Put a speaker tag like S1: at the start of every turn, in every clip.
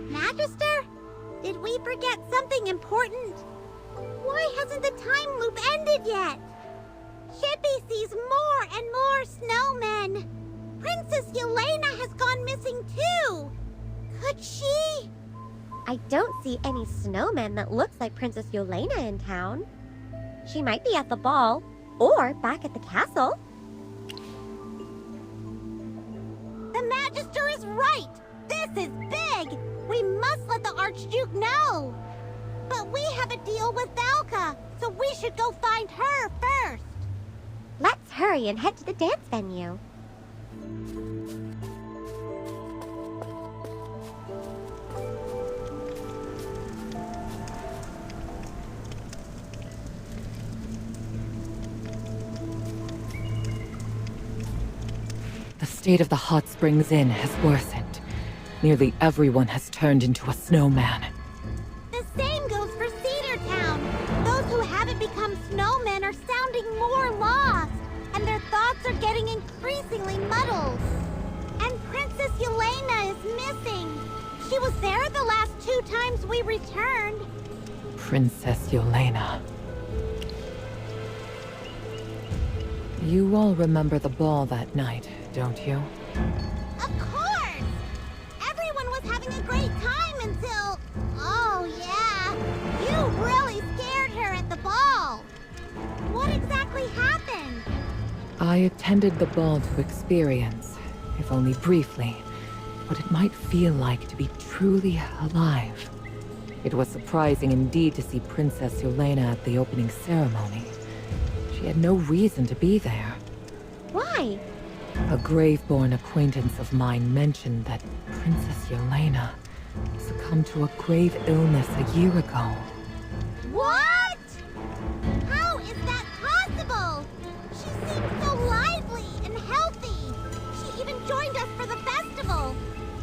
S1: Magister? Did we forget something important? Why hasn't the time loop ended yet? Chippy sees more and more snowmen. Princess Yolena has gone missing too. Could she?
S2: I don't see any snowmen that looks like Princess Yolena in town. She might be at the ball, or back at the castle.
S1: The Magister is right! This is big! We must let the Archduke know! But we have a deal with Valka, so we should go find her first!
S2: Let's hurry and head to the dance venue.
S3: The state of the hot springs inn has worsened. Nearly everyone has turned into a snowman.
S1: The same goes for Cedar Town. Those who haven't become snowmen are sounding more lost, and their thoughts are getting increasingly muddled. And Princess Yolena is missing. She was there the last 2 times we returned.
S3: Princess Yolena. You all remember the ball that night, don't you?
S1: Of course! Everyone was having a great time until... Oh, yeah. You really scared her at the ball. What exactly happened?
S3: I attended the ball to experience, if only briefly, what it might feel like to be truly alive. It was surprising indeed to see Princess Yolena at the opening ceremony. She had no reason to be there.
S2: Why?
S3: A grave-born acquaintance of mine mentioned that Princess Yolena succumbed to a grave illness a year ago.
S1: What? How is that possible? She seemed so lively and healthy. She even joined us for the festival.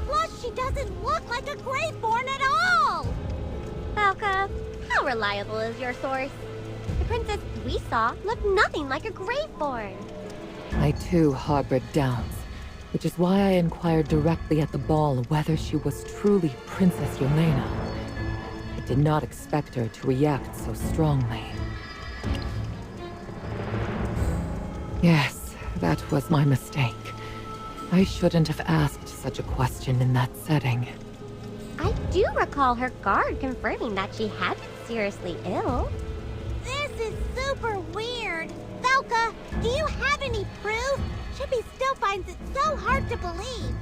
S1: Plus, she doesn't look like a graveborn at all.
S2: Valka, how reliable is your source? The princess we saw looked nothing like a graveborn.
S3: I too harbored doubts, which is why I inquired directly at the ball whether she was truly Princess Yolena. I did not expect her to react so strongly. Yes, that was my mistake. I shouldn't have asked such a question in that setting.
S2: I do recall her guard confirming that she had been seriously ill.
S1: This is super weird. Valka, do you have any proof? Chippy still finds it so hard to believe.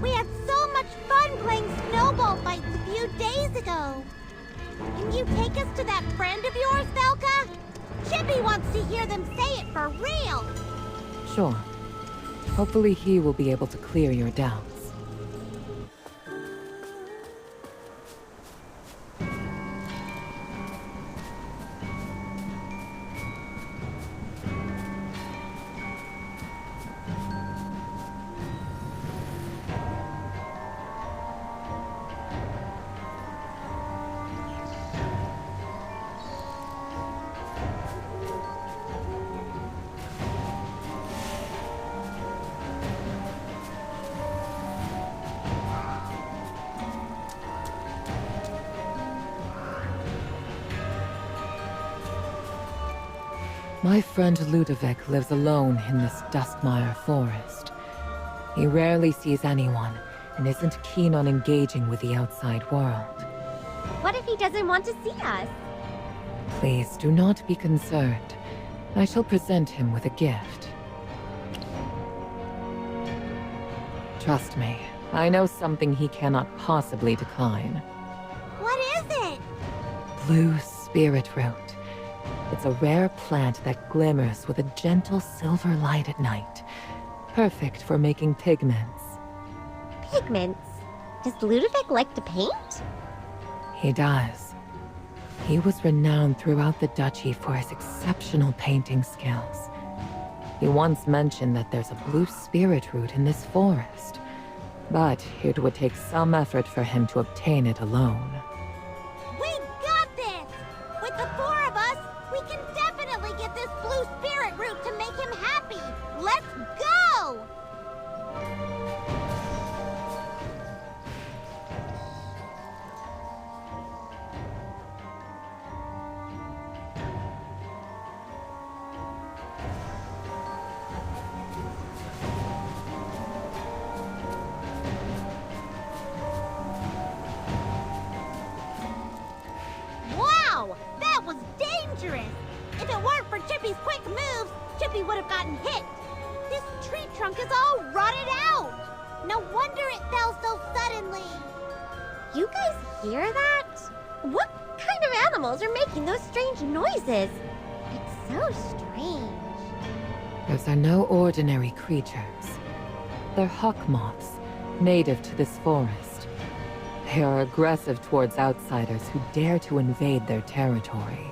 S1: We had so much fun playing snowball fights a few days ago. Can you take us to that friend of yours, Valka? Chippy wants to hear them say it for real.
S3: Sure. Hopefully he will be able to clear your doubts. My friend Ludovic lives alone in this Duskmire forest. He rarely sees anyone, and isn't keen on engaging with the outside world.
S2: What if he doesn't want to see us?
S3: Please do not be concerned. I shall present him with a gift. Trust me, I know something he cannot possibly decline.
S1: What is it?
S3: Blue spirit root. It's a rare plant that glimmers with a gentle silver light at night. Perfect for making pigments.
S2: Pigments? Does Ludovic like to paint?
S3: He does. He was renowned throughout the duchy for his exceptional painting skills. He once mentioned that there's a blue spirit root in this forest, but it would take some effort for him to obtain it alone.
S1: We got this! With the 4 of us, we can definitely get this blue spirit root to make him happy! Let's go! Chippy would have gotten hit. This tree trunk is all rotted out. No wonder it fell so suddenly.
S2: You guys hear that? What kind of animals are making those strange noises? It's so strange.
S3: Those are no ordinary creatures. They're hawk moths, native to this forest. They are aggressive towards outsiders who dare to invade their territory.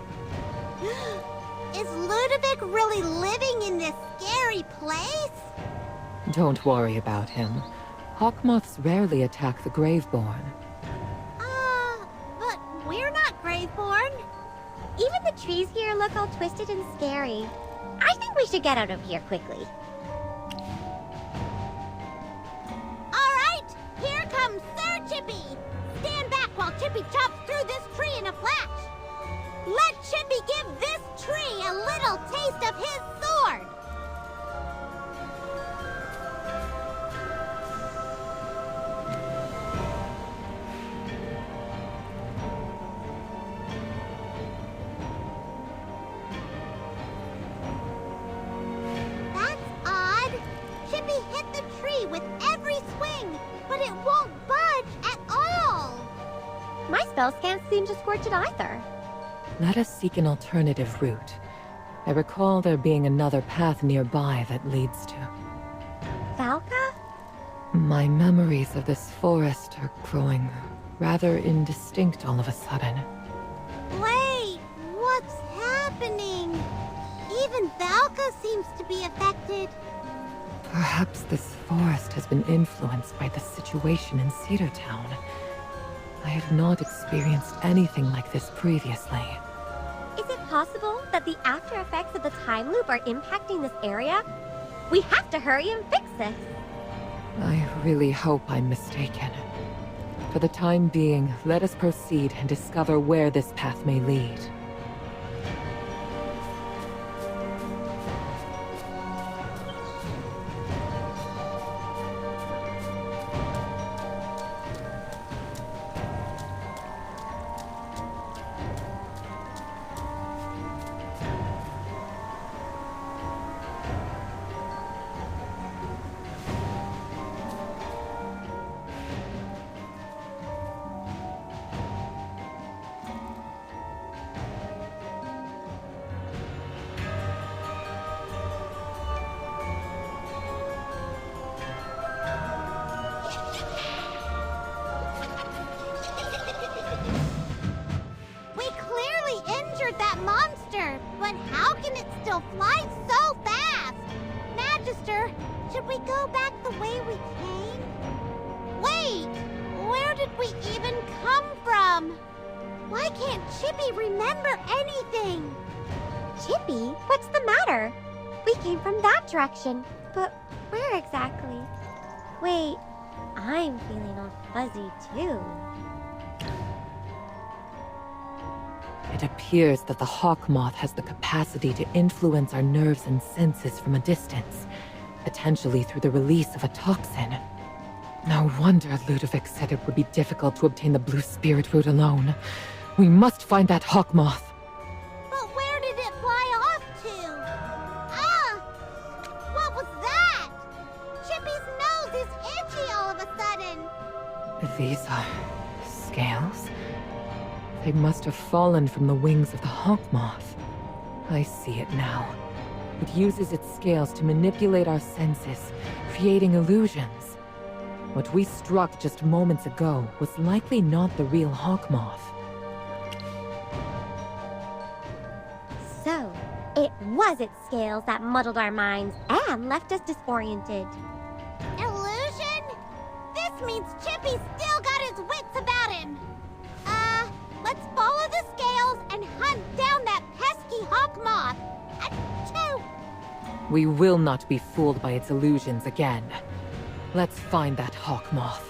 S1: Is Ludovic really living in this scary place?
S3: Don't worry about him. Hawk moths rarely attack the Graveborn.
S1: But we're not Graveborn.
S2: Even the trees here look all twisted and scary. I think we should get out of here quickly.
S1: All right, here comes Sir Chippy. Stand back while Chippy chops through this tree in a flash. Let Chippy give this tree a little taste of his sword. That's odd. Chippy hit the tree with every swing, but it won't budge at all.
S2: My spells can't seem to scorch it either.
S3: Let us seek an alternative route. I recall there being another path nearby that leads to...
S2: Valka?
S3: My memories of this forest are growing rather indistinct all of a sudden.
S1: Wait, what's happening? Even Valka seems to be affected.
S3: Perhaps this forest has been influenced by the situation in Cedar Town. I have not experienced anything like this previously.
S2: Is it possible that the after effects of the time loop are impacting this area? We have to hurry and fix this.
S3: I really hope I'm mistaken. For the time being, let us proceed and discover where this path may lead.
S1: We clearly injured that monster, but how can it still fly so fast? Magister, should we go back the way we came? Wait, where did we even come from? Why can't Chippy remember anything?
S2: Chippy, what's the matter? We came from that direction, but where exactly? Wait, I'm feeling all fuzzy too.
S3: It appears that the hawk moth has the capacity to influence our nerves and senses from a distance, potentially through the release of a toxin. No wonder Ludovic said it would be difficult to obtain the blue spirit root alone. We must find that hawk moth.
S1: But where did it fly off to? Ah! What was that? Chippy's nose is itchy all of a sudden.
S3: These are... scales? They must have fallen from the wings of the hawk moth. I see it now. It uses its scales to manipulate our senses, creating illusions. What we struck just moments ago was likely not the real hawk moth.
S2: So, it was its scales that muddled our minds and left us disoriented.
S1: Illusion? This means Chippy still got his wits about him. Let's follow the scales and hunt down that pesky hawk moth. Achoo!
S3: We will not be fooled by its illusions again. Let's find that hawk moth.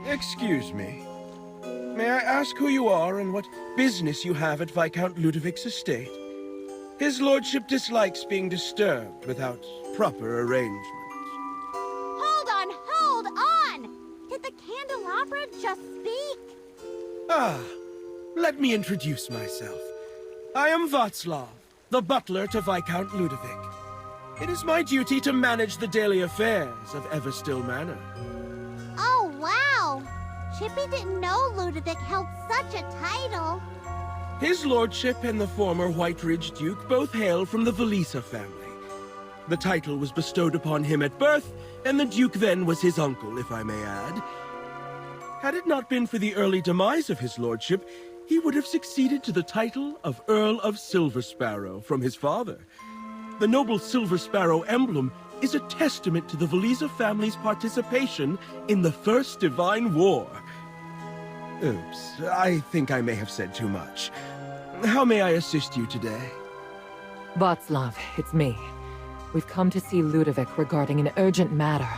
S4: Excuse me. May I ask who you are and what business you have at Viscount Ludovic's estate? His lordship dislikes being disturbed without proper arrangements.
S1: Hold on! Did the candelabra just speak?
S4: Ah, let me introduce myself. I am Václav, the butler to Viscount Ludovic. It is my duty to manage the daily affairs of Everstill Manor.
S1: Oh, wow! Chippy didn't know Ludovic held such a title.
S4: His lordship and the former White Ridge Duke both hail from the Velisa family. The title was bestowed upon him at birth, and the Duke then was his uncle, if I may add. Had it not been for the early demise of his lordship, he would have succeeded to the title of Earl of Silver Sparrow from his father. The noble Silver Sparrow emblem is a testament to the Velisa family's participation in the First Divine War. Oops, I think I may have said too much. How may I assist you today?
S3: Václav, it's me. We've come to see Ludovic regarding an urgent matter.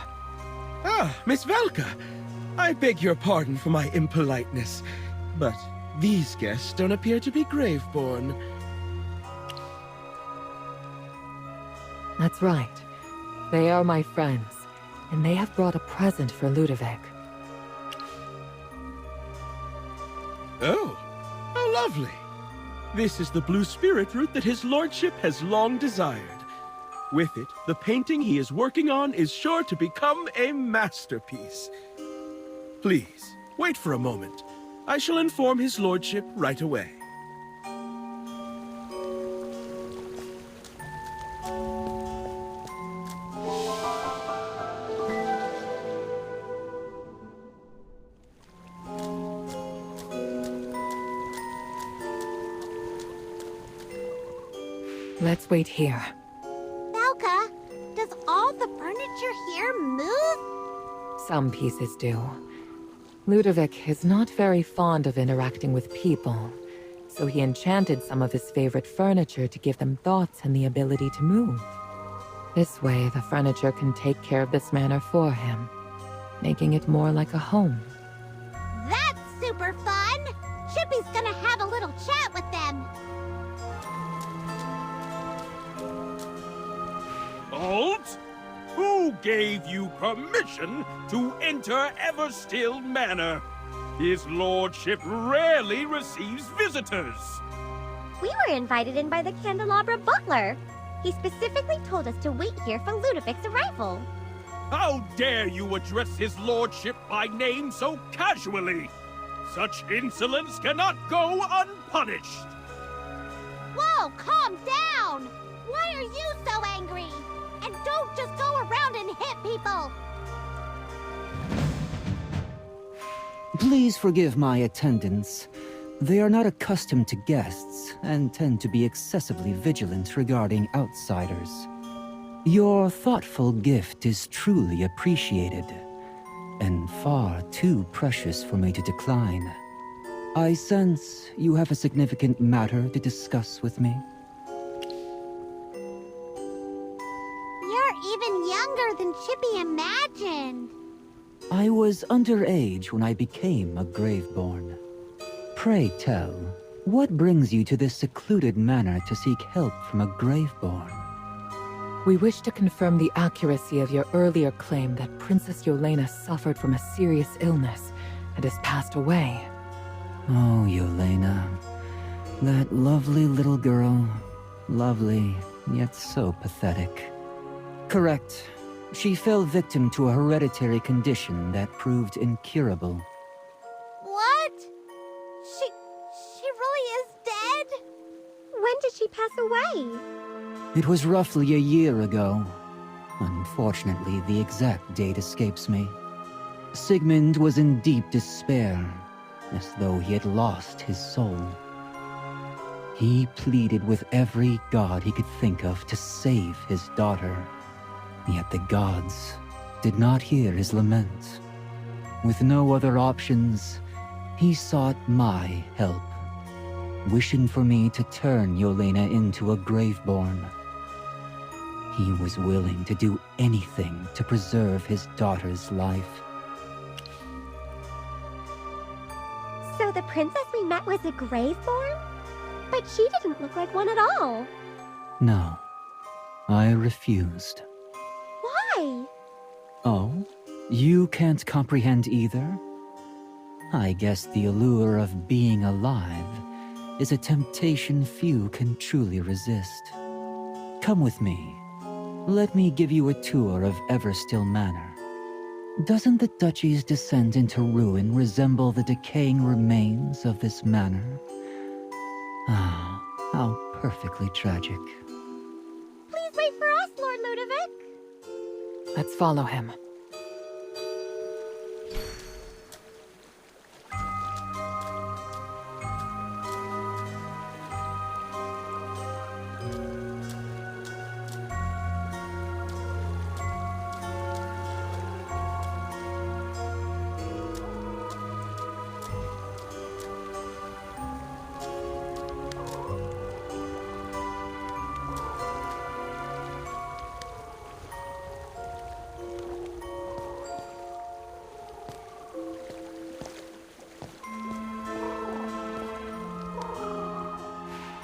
S4: Ah, Miss Velka. I beg your pardon for my impoliteness, but these guests don't appear to be Graveborn.
S3: That's right. They are my friends, and they have brought a present for Ludovic.
S4: Oh, how lovely. This is the blue spirit root that his lordship has long desired. With it, the painting he is working on is sure to become a masterpiece. Please, wait for a moment. I shall inform his lordship right away.
S3: Let's wait here.
S1: Velka, does all the furniture here move?
S3: Some pieces do. Ludovic is not very fond of interacting with people, so he enchanted some of his favorite furniture to give them thoughts and the ability to move. This way, the furniture can take care of this manor for him, making it more like a home.
S1: That's super fun! Chippy's gonna have a little chat with them.
S5: Halt! Who gave you permission to enter Everstill Manor? His lordship rarely receives visitors.
S2: We were invited in by the candelabra butler. He specifically told us to wait here for Ludovic's arrival.
S5: How dare you address his lordship by name so casually? Such insolence cannot go unpunished.
S1: Whoa, calm down! Why are you so angry? And don't just go around and hit people!
S6: Please forgive my attendants. They are not accustomed to guests and tend to be excessively vigilant regarding outsiders. Your thoughtful gift is truly appreciated, and far too precious for me to decline. I sense you have a significant matter to discuss with me.
S1: You're even younger than Chippy imagined.
S6: I was underage when I became a Graveborn. Pray tell, what brings you to this secluded manor to seek help from a Graveborn?
S3: We wish to confirm the accuracy of your earlier claim that Princess Yolena suffered from a serious illness and has passed away.
S6: Oh, Yolena. That lovely little girl. Lovely, yet so pathetic. Correct. She fell victim to a hereditary condition that proved incurable.
S1: What? She really is dead?
S2: When did she pass away?
S6: It was roughly a year ago. Unfortunately, the exact date escapes me. Sigmund was in deep despair, as though he had lost his soul. He pleaded with every god he could think of to save his daughter. Yet the gods did not hear his lament. With no other options, he sought my help, wishing for me to turn Yolena into a Graveborn. He was willing to do anything to preserve his daughter's life.
S2: So the princess we met was a Graveborn? But she didn't look like one at all.
S6: No, I refused.
S2: Why?
S6: Oh, you can't comprehend either? I guess the allure of being alive is a temptation few can truly resist. Come with me. Let me give you a tour of Everstill Manor. Doesn't the duchy's descent into ruin resemble the decaying remains of this manor? Ah, how perfectly tragic.
S2: Please wait for us, Lord Ludovic.
S3: Let's follow him.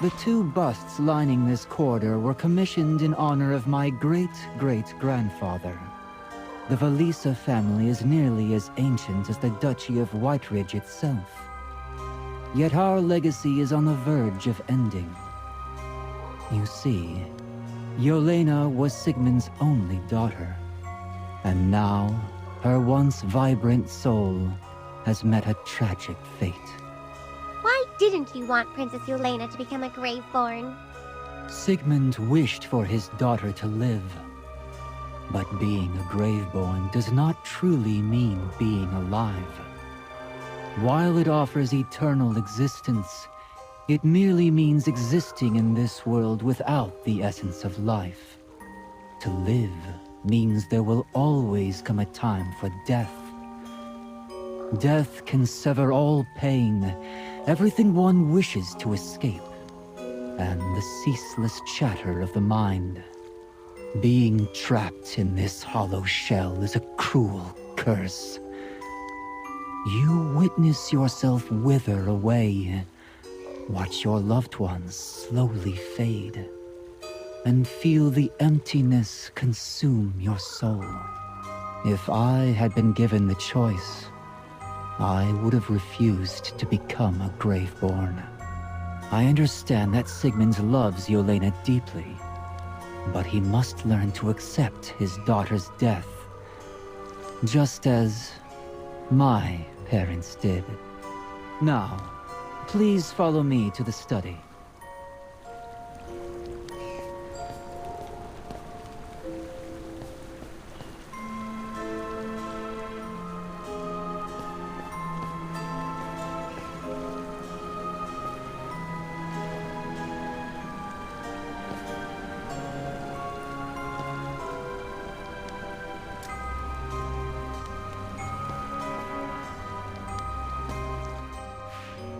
S6: The two busts lining this corridor were commissioned in honor of my great-great-grandfather. The Velisa family is nearly as ancient as the Duchy of Whiteridge itself. Yet our legacy is on the verge of ending. You see, Yolena was Sigmund's only daughter, and now her once vibrant soul has met a tragic fate.
S2: Why didn't you want Princess Yolena to become a Graveborn?
S6: Sigmund wished for his daughter to live. But being a Graveborn does not truly mean being alive. While it offers eternal existence, it merely means existing in this world without the essence of life. To live means there will always come a time for death. Death can sever all pain, everything one wishes to escape, and the ceaseless chatter of the mind. Being trapped in this hollow shell is a cruel curse. You witness yourself wither away, watch your loved ones slowly fade, and feel the emptiness consume your soul. If I had been given the choice, I would have refused to become a Graveborn. I understand that Sigmund loves Yolena deeply, but he must learn to accept his daughter's death, just as my parents did. Now, please follow me to the study.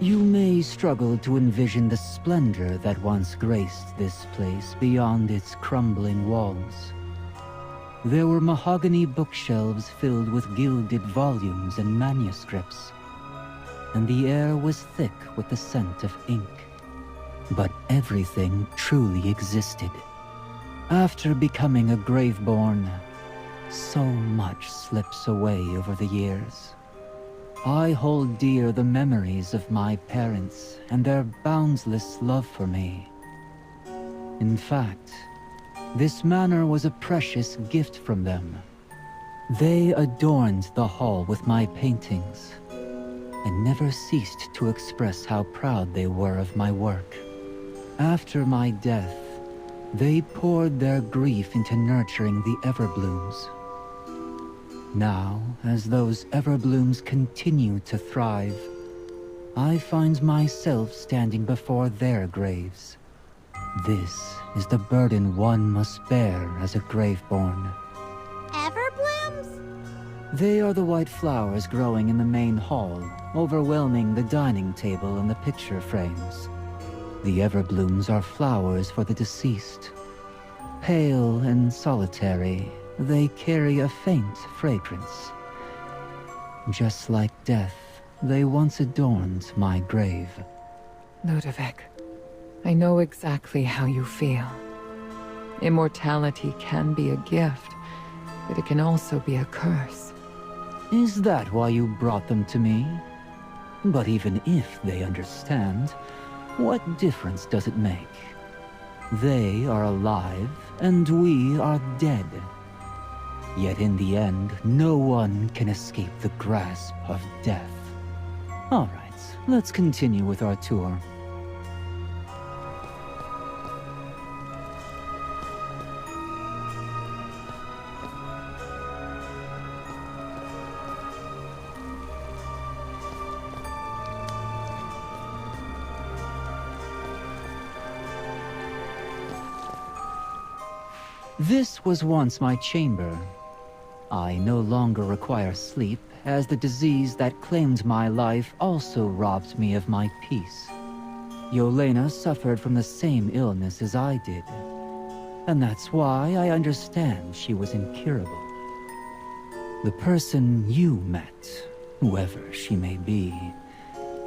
S6: You may struggle to envision the splendor that once graced this place beyond its crumbling walls. There were mahogany bookshelves filled with gilded volumes and manuscripts, and the air was thick with the scent of ink. But everything truly existed. After becoming a Graveborn, so much slips away over the years. I hold dear the memories of my parents and their boundless love for me. In fact, this manor was a precious gift from them. They adorned the hall with my paintings, and never ceased to express how proud they were of my work. After my death, they poured their grief into nurturing the Everblooms. Now, as those Everblooms continue to thrive, I find myself standing before their graves. This is the burden one must bear as a Graveborn.
S1: Everblooms?
S6: They are the white flowers growing in the main hall, overwhelming the dining table and the picture frames. The Everblooms are flowers for the deceased. Pale and solitary, they carry a faint fragrance. Just like death, they once adorned my grave.
S3: Ludovic, I know exactly how you feel. Immortality can be a gift, but it can also be a curse.
S6: Is that why you brought them to me? But even if they understand, what difference does it make? They are alive, and we are dead. Yet in the end, no one can escape the grasp of death. All right, let's continue with our tour. This was once my chamber. I no longer require sleep, as the disease that claimed my life also robbed me of my peace. Yolena suffered from the same illness as I did, and that's why I understand she was incurable. The person you met, whoever she may be,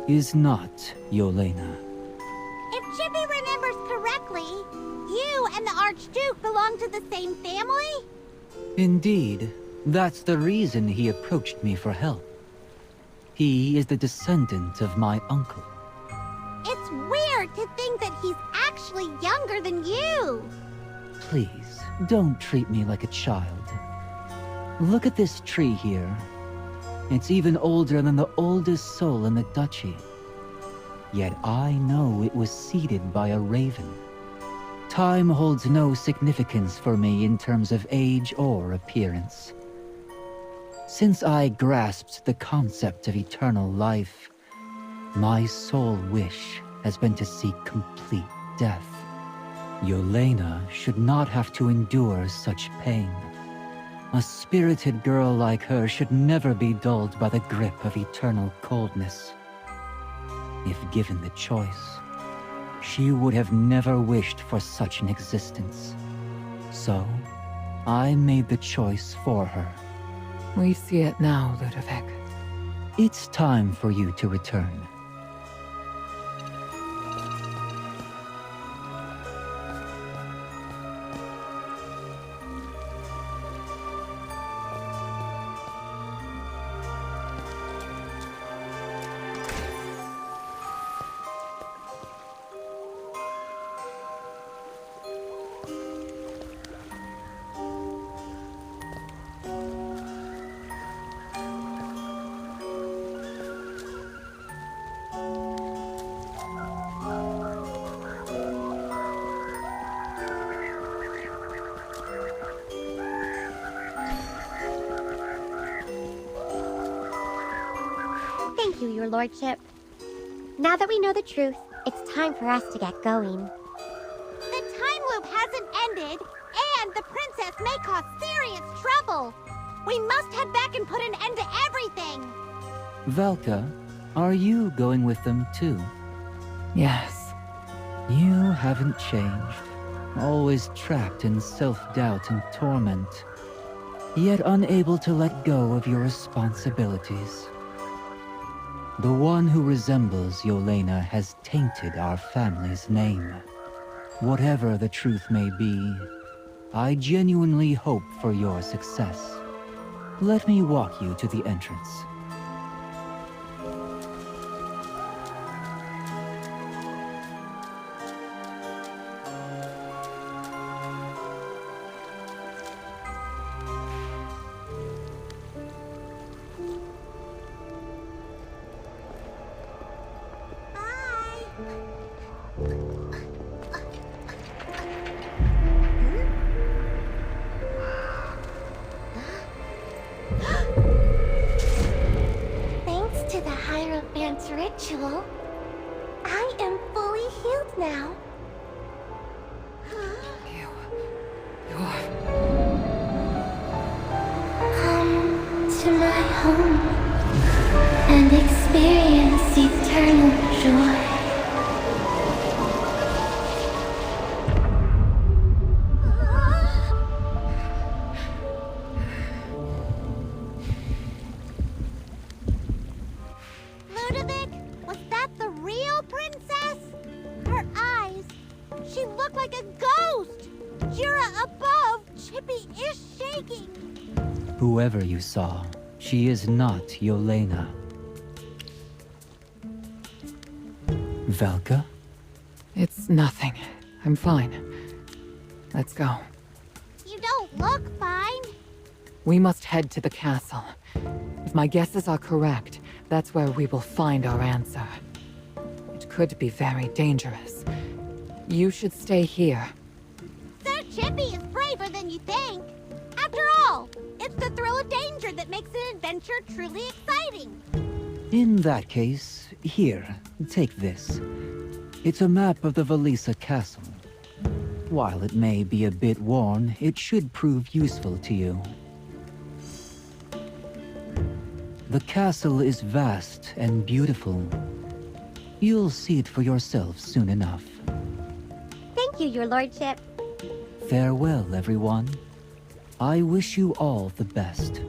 S6: is not Yolena.
S1: If Chippy remembers correctly, you and the Archduke belong to the same family?
S6: Indeed, that's the reason he approached me for help. He is the descendant of my uncle.
S1: It's weird to think that he's actually younger than you.
S6: Please, don't treat me like a child. Look at this tree here. It's even older than the oldest soul in the duchy. Yet I know it was seeded by a raven. Time holds no significance for me in terms of age or appearance. Since I grasped the concept of eternal life, my sole wish has been to seek complete death. Yolena should not have to endure such pain. A spirited girl like her should never be dulled by the grip of eternal coldness. If given the choice, she would have never wished for such an existence. So, I made the choice for her.
S3: We see it now, Ludovic.
S6: It's time for you to return.
S2: Thank you, your lordship. Now that we know the truth, it's time for us to get going.
S1: The time loop hasn't ended, and the princess may cause serious trouble. We must head back and put an end to everything.
S6: Valka, are you going with them too?
S3: Yes.
S6: You haven't changed. Always trapped in self-doubt and torment. Yet unable to let go of your responsibilities. The one who resembles Yolena has tainted our family's name. Whatever the truth may be, I genuinely hope for your success. Let me walk you to the entrance.
S2: Thanks to the Hierophant's ritual, I am fully healed now.
S3: You're...
S7: Come to my home and experience eternal joy.
S1: just shaking.
S6: Whoever you saw, she is not Yolena. Velka?
S3: It's nothing. I'm fine. Let's go.
S1: You don't look fine.
S3: We must head to the castle. If my guesses are correct, that's where we will find our answer. It could be very dangerous. You should stay here.
S1: Sir Chippy is braver than you think. After all, it's the thrill of danger that makes an adventure truly exciting.
S6: In that case, here, take this. It's a map of the Valisa Castle. While it may be a bit worn, it should prove useful to you. The castle is vast and beautiful. You'll see it for yourself soon enough.
S2: Thank you, your lordship.
S6: Farewell, everyone. I wish you all the best.